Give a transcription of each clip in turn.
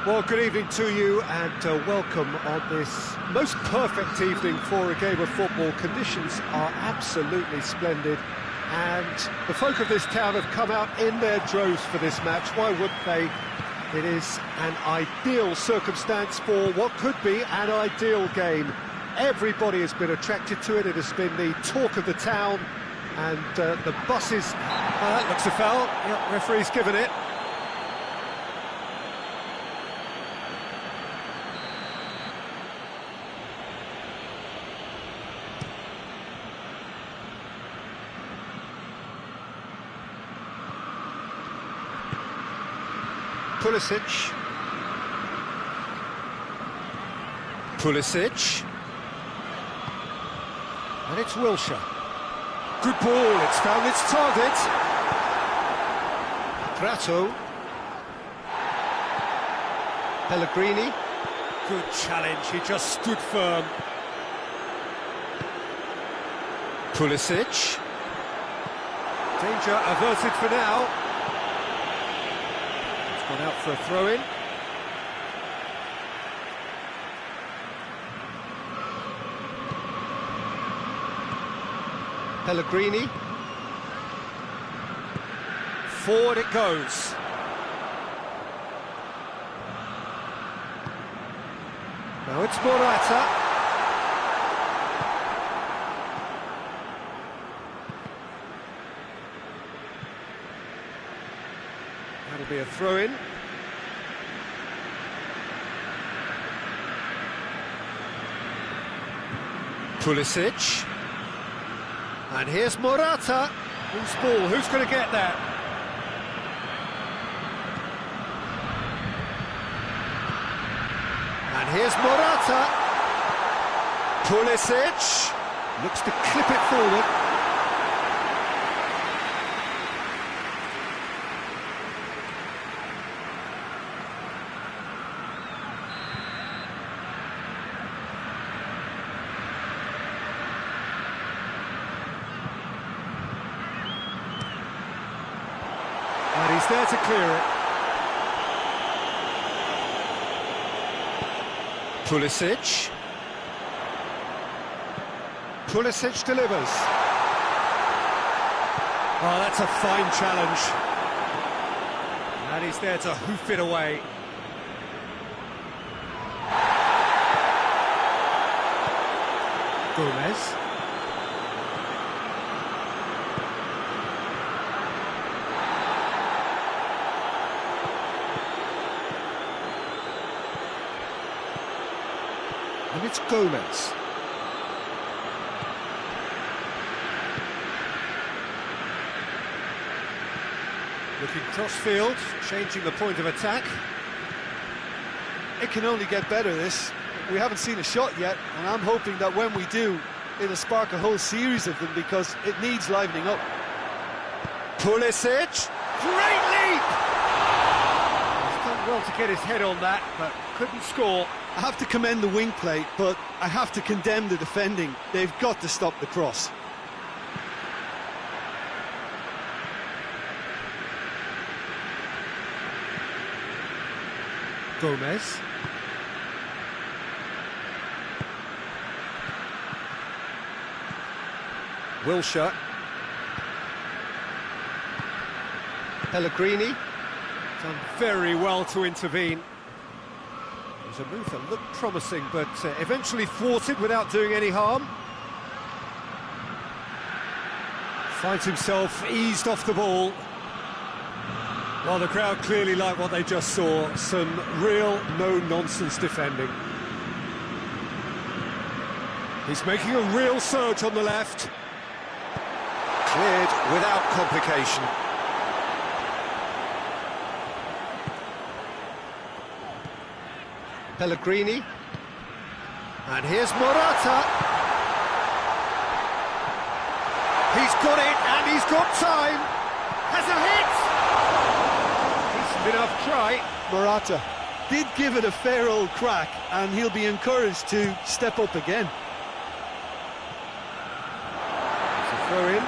Well, good evening to you and welcome on this most perfect evening for a game of football. Conditions are absolutely splendid and the folk of this town have come out in their droves for this match. Why wouldn't they? It is an ideal circumstance for what could be an ideal game. Everybody has been attracted to it. It has been the talk of the town and the buses... that looks a foul. Yep, referee's given it. Pulisic, and it's Wilshere. Good ball, it's found its target. Prato. Pellegrini. Good challenge, he just stood firm. Pulisic. Danger averted for now. Gone out for a throw-in. Pellegrini. Forward it goes. Now it's Morata. That'll be a throw-in. Pulisic. And here's Morata. Loose ball, who's going to get that? And here's Morata. Pulisic. Looks to clip it forward. And he's there to clear it. Pulisic. Pulisic delivers. Oh, that's a fine challenge. And he's there to hoof it away. Gomez. And it's Gomez. Looking cross-field, changing the point of attack. It can only get better, this. We haven't seen a shot yet, and I'm hoping that when we do, it'll spark a whole series of them because it needs livening up. Pulisic, great leap! He's done well to get his head on that, but couldn't score. I have to commend the wing play, but I have to condemn the defending. They've got to stop the cross. Gomez. Wilshere. Pellegrini. Done very well to intervene. It was a move that looked promising, but eventually thwarted without doing any harm. Finds himself eased off the ball. Well, the crowd clearly like what they just saw. Some real no-nonsense defending. He's making a real surge on the left. Cleared without complication. Pellegrini. And here's Morata. He's got it, and he's got time. Has a hit! Decent enough try. Morata did give it a fair old crack, and he'll be encouraged to step up again. It's a throw-in.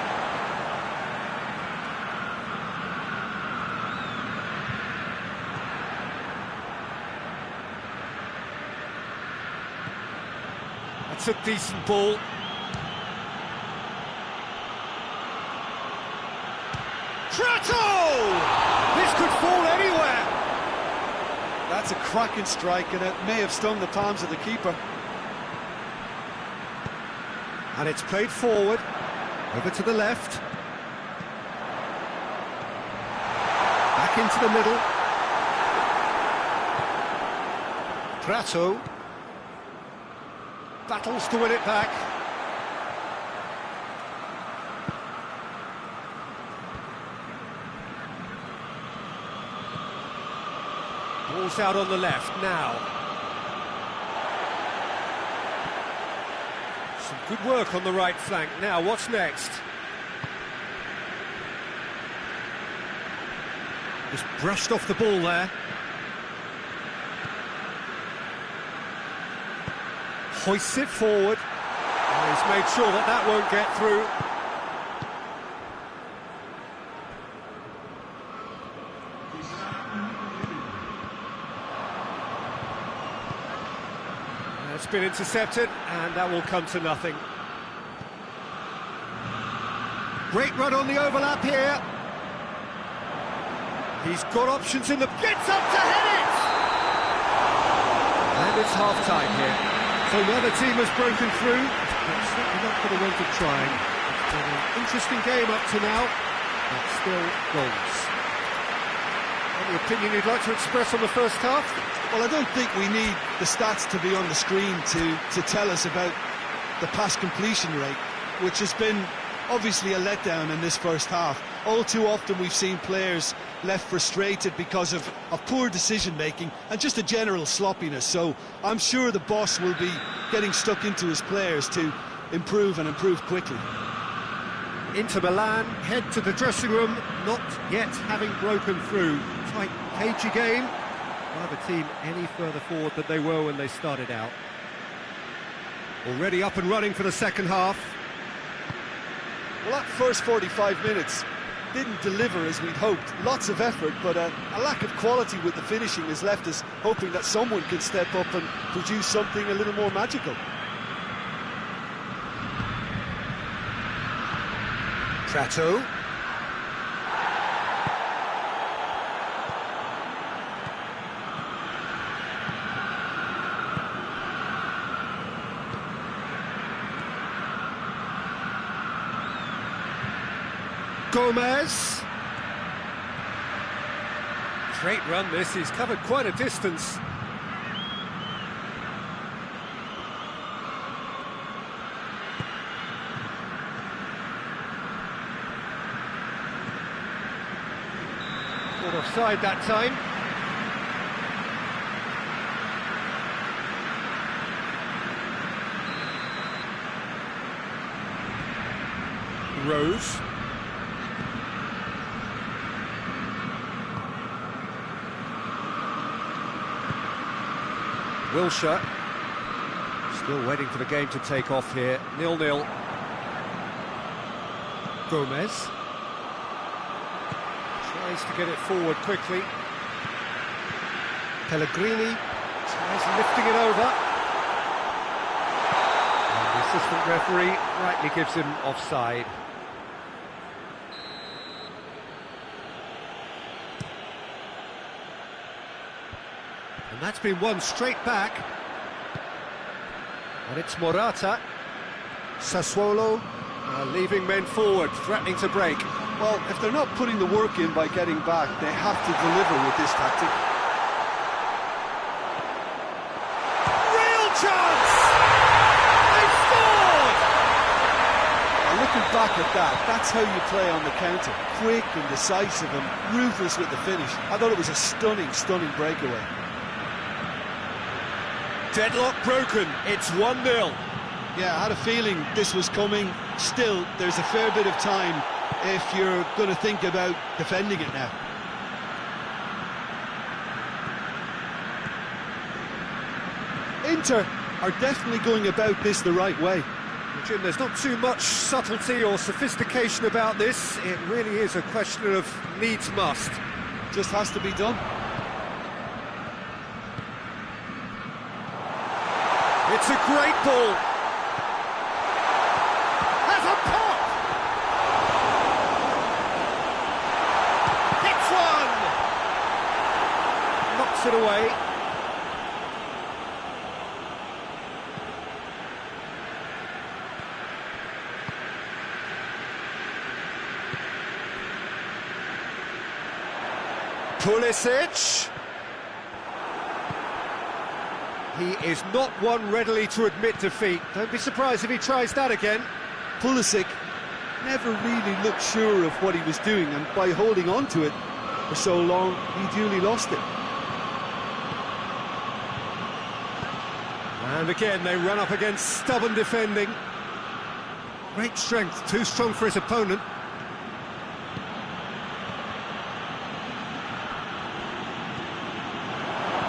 That's a decent ball. Prato! This could fall anywhere. That's a cracking strike, and it may have stung the palms of the keeper. And it's played forward, over to the left. Back into the middle. Prato battles to win it back. Ball's out on the left now. Some good work on the right flank. Now, what's next? Just brushed off the ball there. Hoists it forward. And he's made sure that that won't get through. It's been intercepted, and that will come to nothing. Great run on the overlap here. He's got options in the... Gets up to head it! And it's half-time here. So neither team has broken through. It's certainly not for the want of trying. It's been an interesting game up to now, but still goals. Any opinion you'd like to express on the first half? Well, I don't think we need the stats to be on the screen to tell us about the pass completion rate, which has been obviously a letdown in this first half. All too often we've seen players left frustrated because of poor decision-making and just a general sloppiness. So I'm sure the boss will be getting stuck into his players to improve and improve quickly. Inter Milan head to the dressing room, not yet having broken through. Tight, cagey game. Neither team any further forward than they were when they started out. Already up and running for the second half. Well, that first 45 minutes didn't deliver as we'd hoped. Lots of effort, but a lack of quality with the finishing has left us hoping that someone can step up and produce something a little more magical. Prato. Gomez. Great run this, he's covered quite a distance. Not offside that time. Rose. Wilshere, still waiting for the game to take off here, 0-0. Gomez tries to get it forward quickly. Pellegrini tries lifting it over. And the assistant referee rightly gives him offside. And that's been won straight back. And it's Morata. Sassuolo leaving men forward, threatening to break. Well, if they're not putting the work in by getting back, they have to deliver with this tactic. Real chance! They scored! Now, looking back at that, that's how you play on the counter. Quick and decisive and ruthless with the finish. I thought it was a stunning, stunning breakaway. Deadlock broken, it's 1-0. Yeah, I had a feeling this was coming. Still, there's a fair bit of time if you're going to think about defending it now. Inter are definitely going about this the right way. Jim, there's not too much subtlety or sophistication about this. It really is a question of needs must. Just has to be done. It's a great ball. knocks it away. Pulisic. He is not one readily to admit defeat. Don't be surprised if he tries that again. Pulisic never really looked sure of what he was doing, and by holding on to it for so long, he duly lost it. And again, they run up against stubborn defending. Great strength, too strong for his opponent.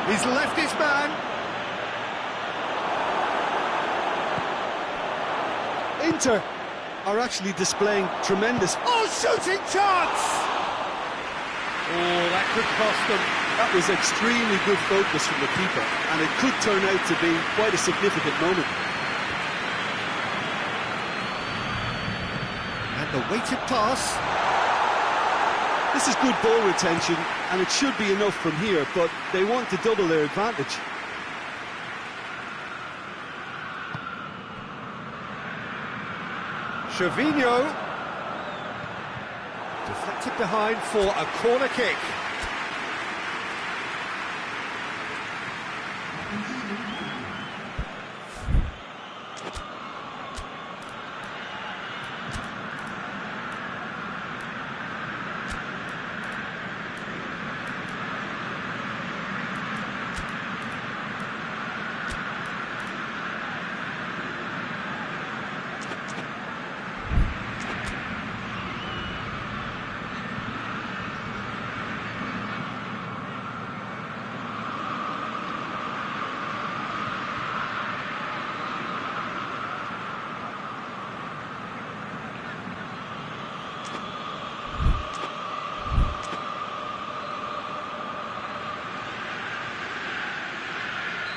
He's left his man. Inter are actually displaying tremendous... Oh, shooting chance! Oh, that could cost them. That was extremely good focus from the keeper, and it could turn out to be quite a significant moment. And the weighted pass. This is good ball retention, and it should be enough from here, but they want to double their advantage. Gervinho. Deflected behind for a corner kick.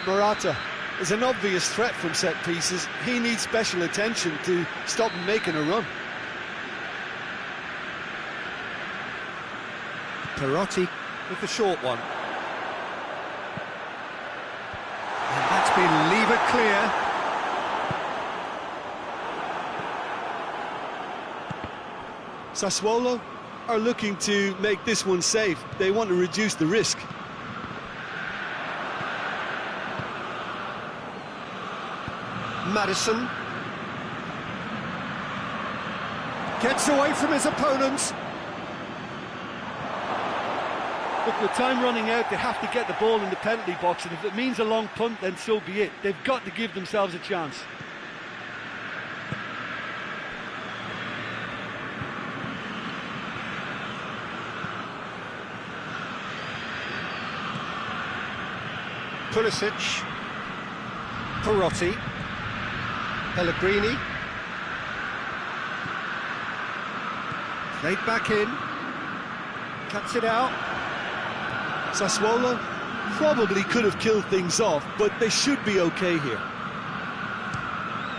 Morata is an obvious threat from set pieces. He needs special attention to stop him making a run. Perotti with the short one. And that's been levered clear. Sassuolo are looking to make this one safe. They want to reduce the risk. Madison gets away from his opponents. Look, with time running out, they have to get the ball in the penalty box, and if it means a long punt, then so be it. They've got to give themselves a chance. Pulisic, Perotti, Pellegrini, played back in, cuts it out. Sassuolo probably could have killed things off, but they should be okay here.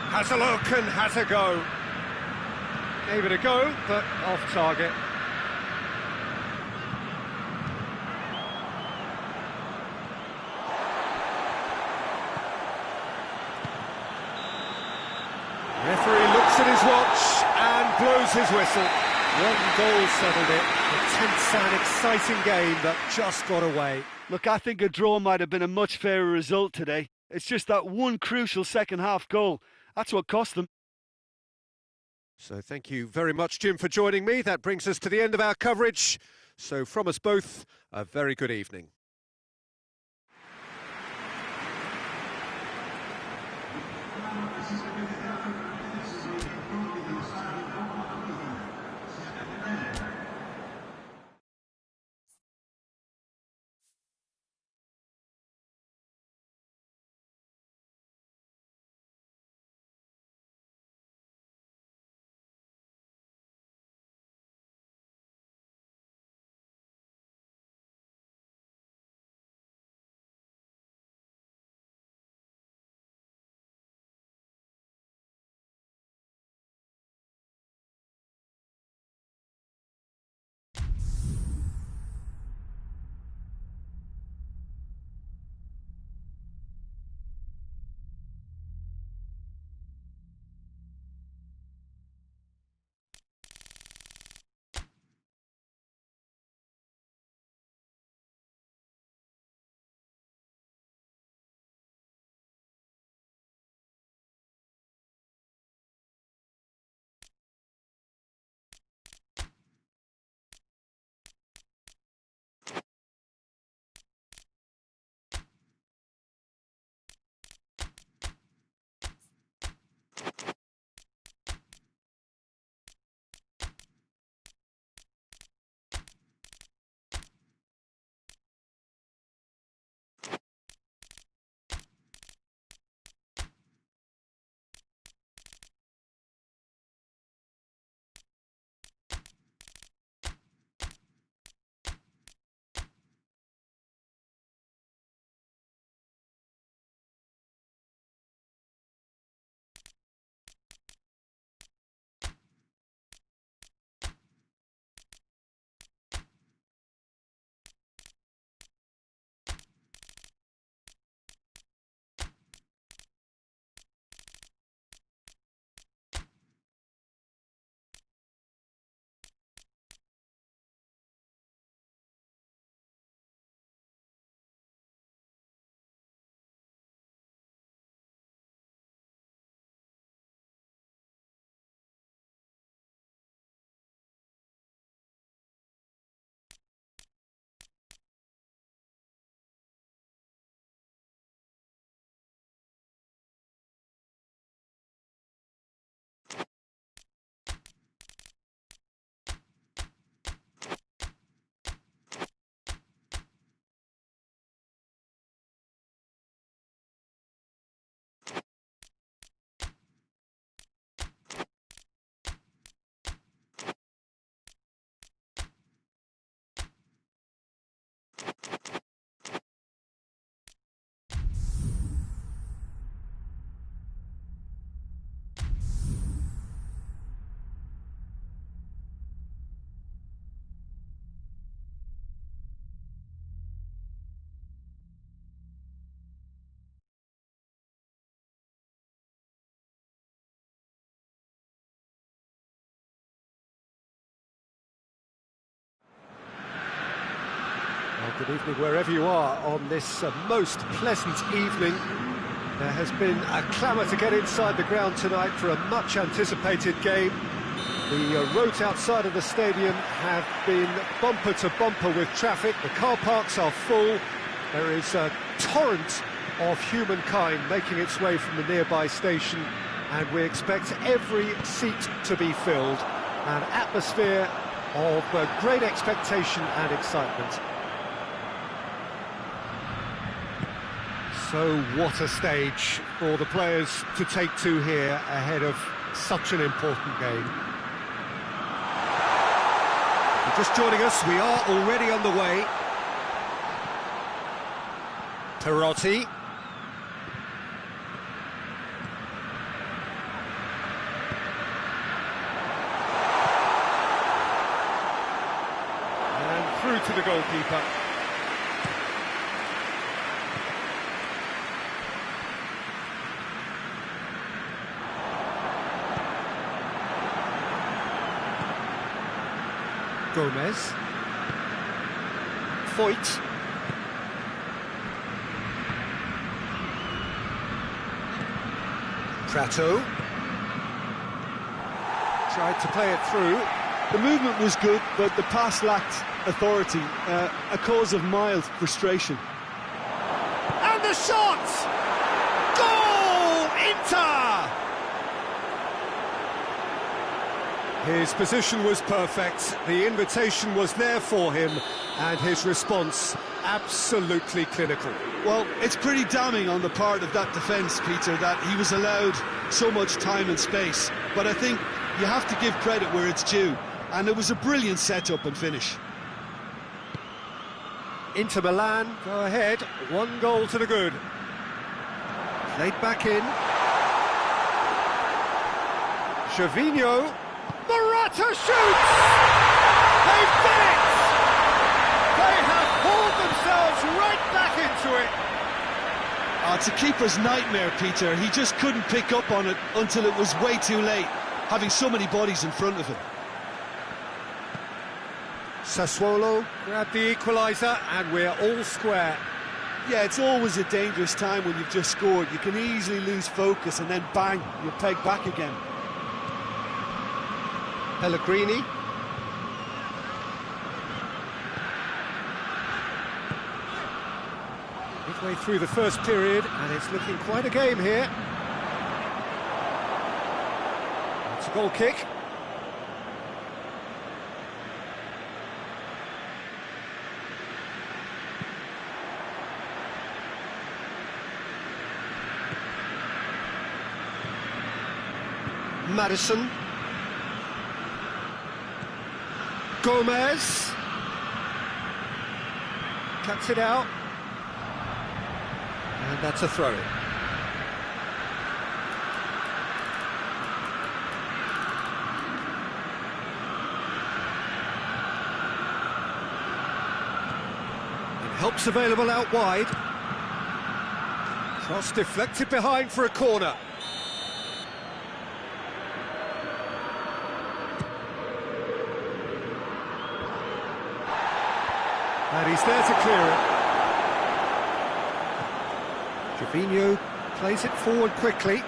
Has a look and has a go. Gave it a go, but off target. Referee looks at his watch and blows his whistle. One goal settled it. A tense and exciting game that just got away. Look, I think a draw might have been a much fairer result today. It's just that one crucial second-half goal. That's what cost them. So thank you very much, Jim, for joining me. That brings us to the end of our coverage. So from us both, a very good evening. Good evening wherever you are on this most pleasant evening. There has been a clamour to get inside the ground tonight for a much anticipated game. The roads outside of the stadium have been bumper to bumper with traffic. The car parks are full. There is a torrent of humankind making its way from the nearby station, and we expect every seat to be filled. An atmosphere of great expectation and excitement. So what a stage for the players to take to here ahead of such an important game. If you're just joining us, we are already underway. Perotti. And through to the goalkeeper. Gomez. Foyt. Prato. Tried to play it through. The movement was good, but the pass lacked authority, a cause of mild frustration. And the shot! Goal! Inter! His position was perfect, the invitation was there for him, and his response absolutely clinical. Well, it's pretty damning on the part of that defence, Peter, that he was allowed so much time and space. But I think you have to give credit where it's due, and it was a brilliant set-up and finish. Inter Milan go ahead, 1 goal to the good. Played back in. Gervinho. Morata shoots! They've done it! They have hauled themselves right back into it. It's a keeper's nightmare, Peter. He just couldn't pick up on it until it was way too late, having so many bodies in front of him. Sassuolo grabbed the equaliser, and we're all square. Yeah, it's always a dangerous time when you've just scored. You can easily lose focus and then bang, you're pegged back again. Pellegrini. Midway through the first period, and it's looking quite a game here. It's a goal kick. Madison. Gomez cuts it out, and that's a throw-in. And help's available out wide. Cross deflected behind for a corner. And he's there to clear it. Gervinho plays it forward quickly.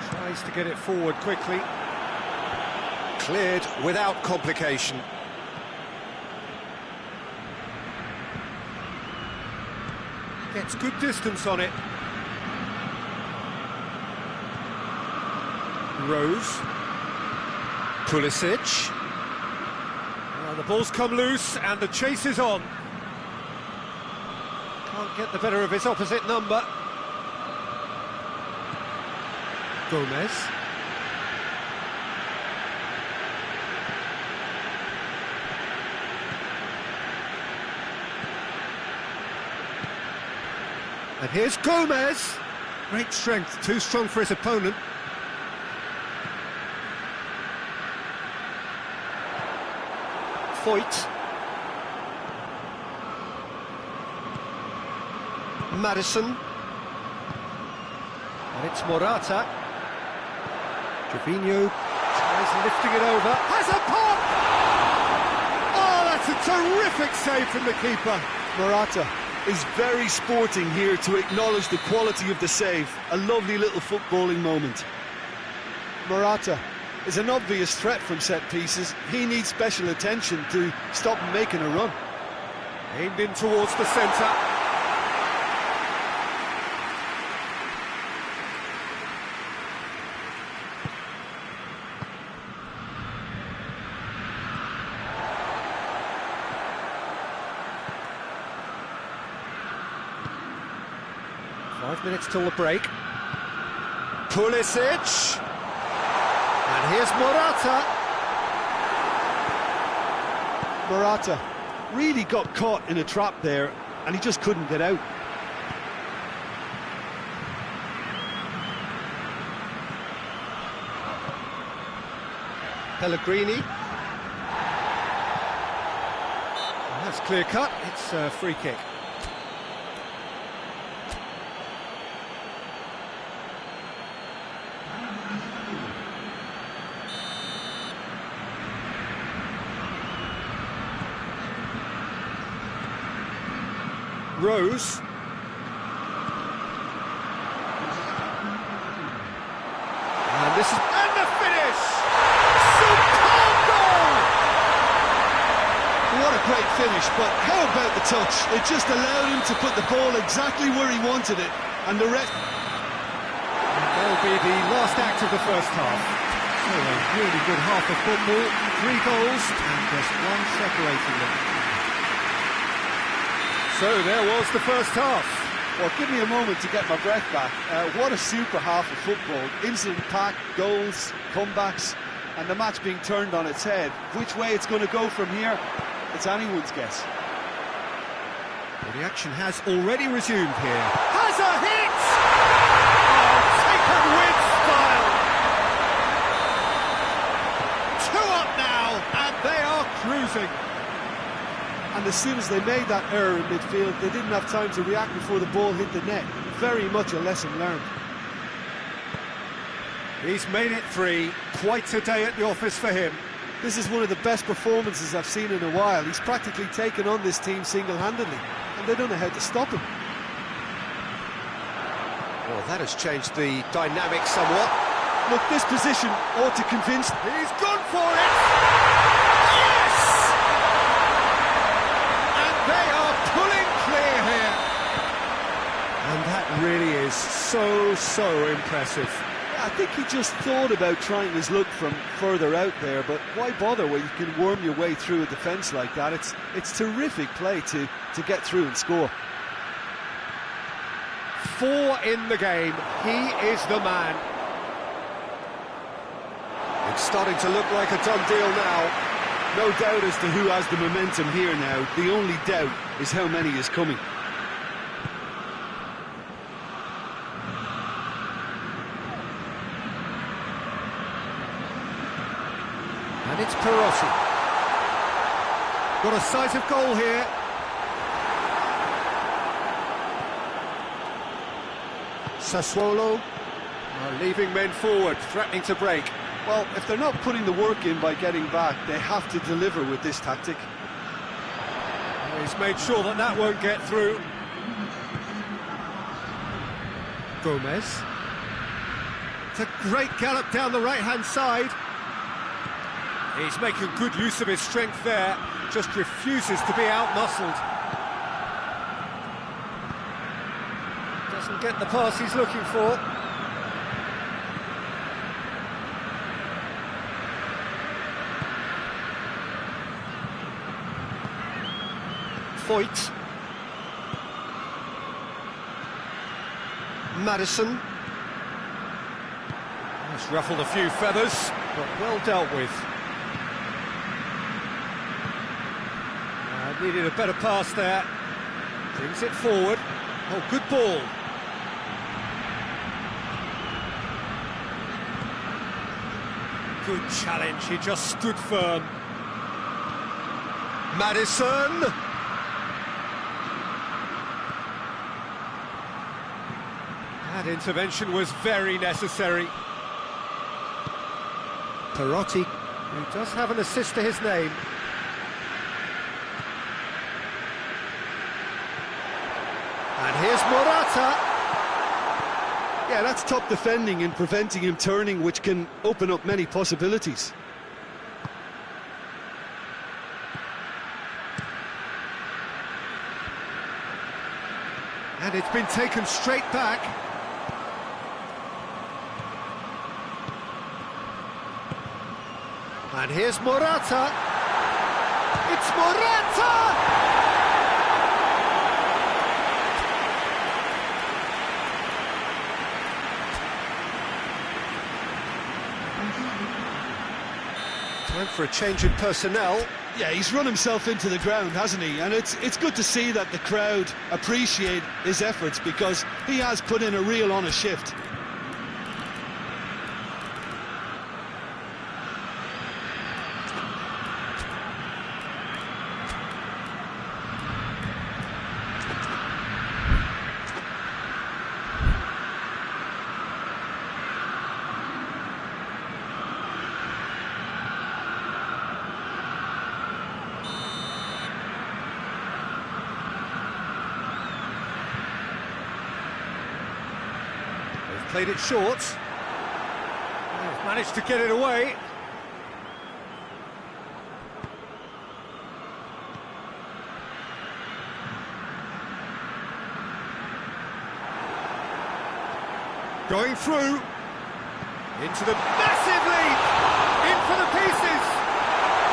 Tries to get it forward quickly. Cleared without complication. Gets good distance on it. Rose. Pulisic. The ball's come loose and the chase is on. Can't get the better of his opposite number. Gomez. And here's Gomez. Great strength, too strong for his opponent. Foyt. Madison. And it's Morata. Gervinho tries lifting it over. Has a pop! a terrific save from the keeper. Morata is very sporting here to acknowledge the quality of the save. A lovely little footballing moment. Morata is an obvious threat from set pieces. He needs special attention to stop him making a run. Aimed in towards the centre. Minutes till the break. Pulisic. And here's Morata. Morata really got caught in a trap there, and he just couldn't get out. Pellegrini. That's clear cut. It's a free kick. Rose. And this is... And the finish! Superb goal! What a great finish, but how about the touch? It just allowed him to put the ball exactly where he wanted it, and the rest... That'll be the last act of the first half. So a really good half of football, 3 goals and just one separating them. So there was the first half. Well, give me a moment to get my breath back. What a super half of football. Incident-packed, goals, comebacks, and the match being turned on its head. Which way it's going to go from here, it's anyone's guess. Well, the action has already resumed here. Has a hit! Oh, taken with style! 2 up now, and they are cruising. And as soon as they made that error in midfield, they didn't have time to react before the ball hit the net. Very much a lesson learned. He's made it 3. Quite a day at the office for him. This is one of the best performances I've seen in a while. He's practically taken on this team single-handedly, and they don't know how to stop him. Well, that has changed the dynamic somewhat. Look, this position ought to convince... He's gone for it! And that really is so impressive. I think he just thought about trying his luck from further out there, but why bother when you can worm your way through a defence like that? It's terrific play to get through and score. 4 in the game. He is the man. It's starting to look like a done deal now. No doubt as to who has the momentum here now. The only doubt is how many is coming. And it's Perotti. Got a sight of goal here. Sassuolo are leaving men forward, threatening to break. Well, if they're not putting the work in by getting back, they have to deliver with this tactic. He's made sure that that won't get through. Gomez. It's a great gallop down the right-hand side. He's making good use of his strength there, just refuses to be out-muscled. Doesn't get the pass he's looking for. Foyt. Maddison. He's ruffled a few feathers, but well dealt with. Needed a better pass there. Brings it forward. Oh, good ball. Good challenge, he just stood firm. Maddison! That intervention was very necessary. Perotti, who does have an assist to his name. And here's Morata. Yeah, that's top defending and preventing him turning, which can open up many possibilities. And it's been taken straight back. And here's Morata. It's Morata! Time for a change in personnel. Yeah, he's run himself into the ground, hasn't he? And it's good to see that the crowd appreciate his efforts, because he has put in a real honest shift. Played it short. They've managed to get it away. Going through. Into the massive lead. In for the pieces.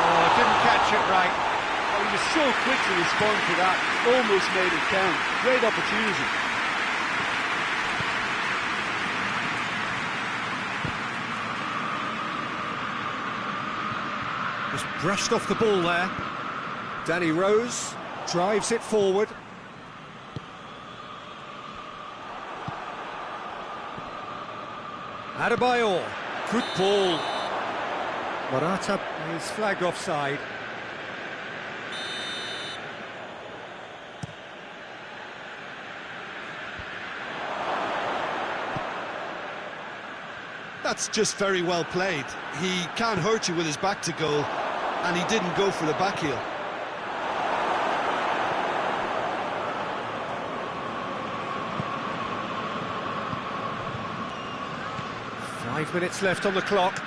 Oh, didn't catch it right. Oh, he was so quick to respond to that. Almost made it count. Great opportunity. Just brushed off the ball there. Danny Rose drives it forward. Adebayor, good ball. Morata is flagged offside. That's just very well played. He can't hurt you with his back to goal, and he didn't go for the back heel. Five minutes left on the clock.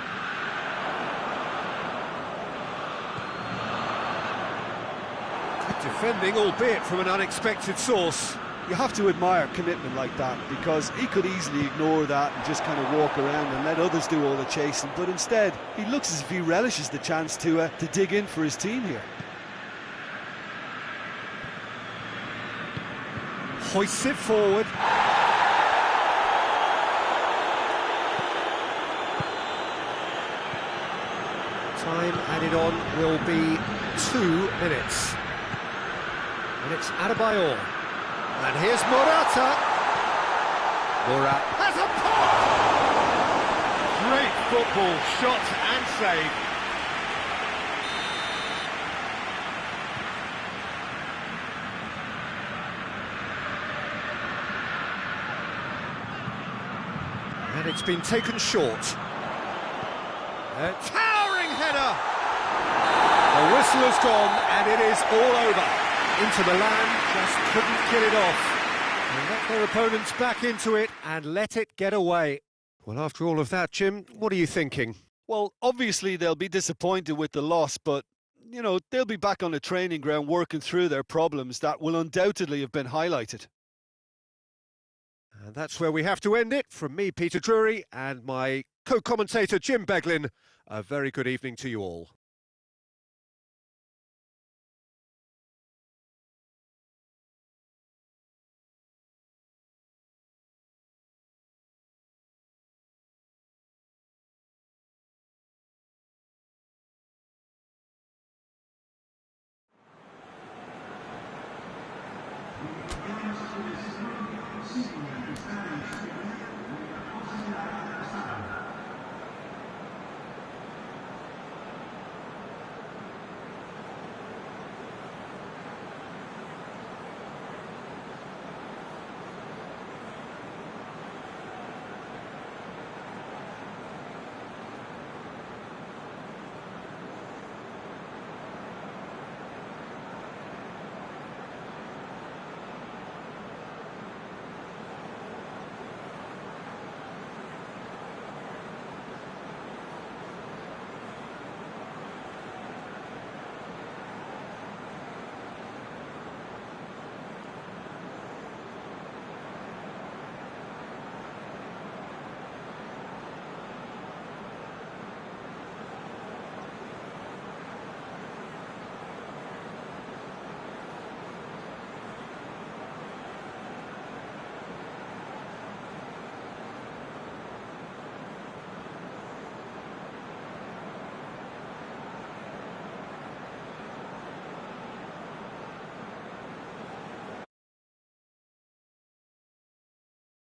Good defending, albeit from an unexpected source. You have to admire commitment like that, because he could easily ignore that and just kind of walk around and let others do all the chasing, but instead he looks as if he relishes the chance to dig in for his team here. Hoists it forward. Time added on will be 2 minutes. And it's Adebayor. And here's Morata. Morata has a pop! Great football, shot and save. And it's been taken short. A towering header! The whistle has gone and it is all over. Inter Milan just couldn't get it off. And let their opponents back into it and let it get away. Well, after all of that, Jim, what are you thinking? Well, obviously they'll be disappointed with the loss, but, you know, they'll be back on the training ground working through their problems that will undoubtedly have been highlighted. And that's where we have to end it. From me, Peter Drury, and my co-commentator, Jim Beglin, a very good evening to you all.